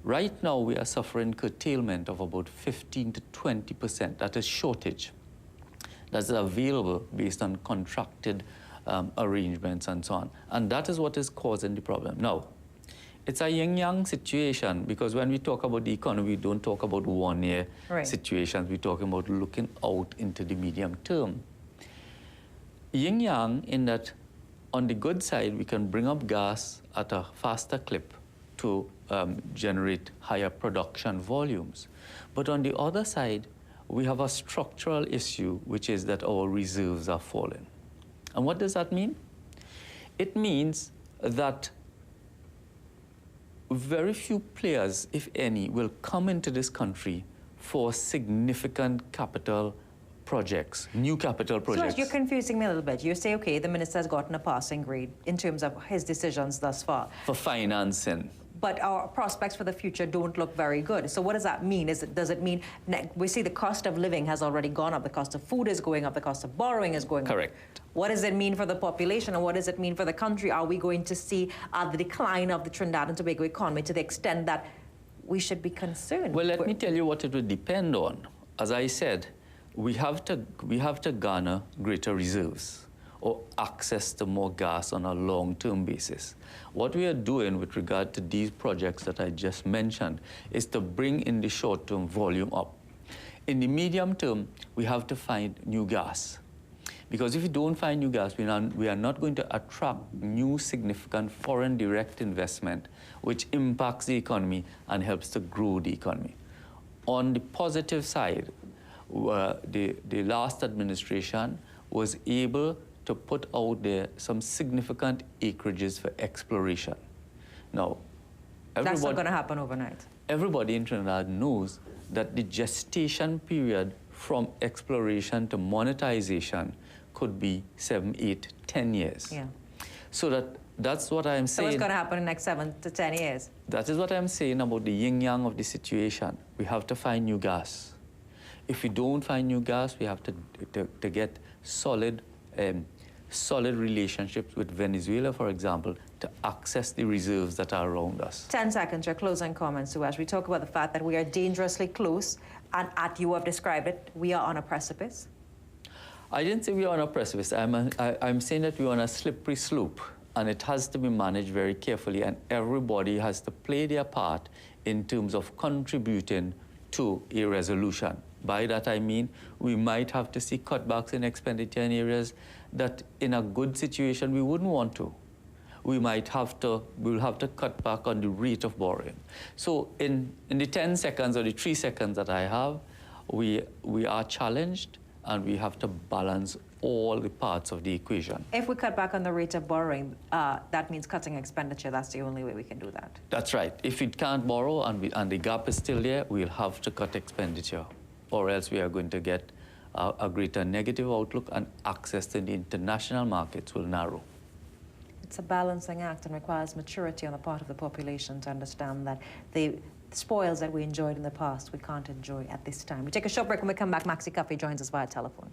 Right now, we are suffering curtailment of about 15 to 20%. That is shortage. That's available based on contracted arrangements and so on. And that is what is causing the problem. Now, it's a yin-yang situation, because when we talk about the economy, we don't talk about one-year situations. We're talking about looking out into the medium term. Yin-yang in that on the good side, we can bring up gas at a faster clip to generate higher production volumes. But on the other side, we have a structural issue, which is that our reserves are falling. And what does that mean? It means that very few players, if any, will come into this country for significant capital projects, new capital projects. So you're confusing me a little bit. You say, okay, the minister has gotten a passing grade in terms of his decisions thus far. For financing. But our prospects for the future don't look very good. So what does that mean? Does it mean, we see the cost of living has already gone up, the cost of food is going up, the cost of borrowing is going up. Correct. What does it mean for the population, and what does it mean for the country? Are we going to see the decline of the Trinidad and Tobago economy to the extent that we should be concerned? Well, let me tell you what it would depend on. As I said, we have to garner greater reserves or access to more gas on a long-term basis. What we are doing with regard to these projects that I just mentioned is to bring in the short-term volume up. In the medium term, we have to find new gas. Because if we don't find new gas, we are not going to attract new significant foreign direct investment, which impacts the economy and helps to grow the economy. On the positive side, the last administration was able to put out there some significant acreages for exploration. Now, that's not going to happen overnight. Everybody in Trinidad knows that the gestation period from exploration to monetization could be 7, 8, 10 years. Yeah. So that's what I'm saying. So what's going to happen in the next 7 to 10 years? That is what I'm saying about the yin-yang of the situation. We have to find new gas. If we don't find new gas, we have to get solid relationships with Venezuela, for example, to access the reserves that are around us. 10 seconds, your closing comments, Subhas. We talk about the fact that we are dangerously close, and you have described it, we are on a precipice. I didn't say we are on a precipice. I'm saying that we're on a slippery slope, and it has to be managed very carefully, and everybody has to play their part in terms of contributing to a resolution. By that I mean we might have to see cutbacks in expenditure in areas that in a good situation we wouldn't want to. We'll have to cut back on the rate of borrowing. So in the 10 seconds or the 3 seconds that I have, we are challenged, and we have to balance all the parts of the equation. If we cut back on the rate of borrowing, that means cutting expenditure. That's the only way we can do that. That's right. If we can't borrow and the gap is still there, we'll have to cut expenditure, or else we are going to get a greater negative outlook, and access to the international markets will narrow. It's a balancing act and requires maturity on the part of the population to understand that the spoils that we enjoyed in the past, we can't enjoy at this time. We take a short break. When we come back, Maxi Cafe joins us via telephone.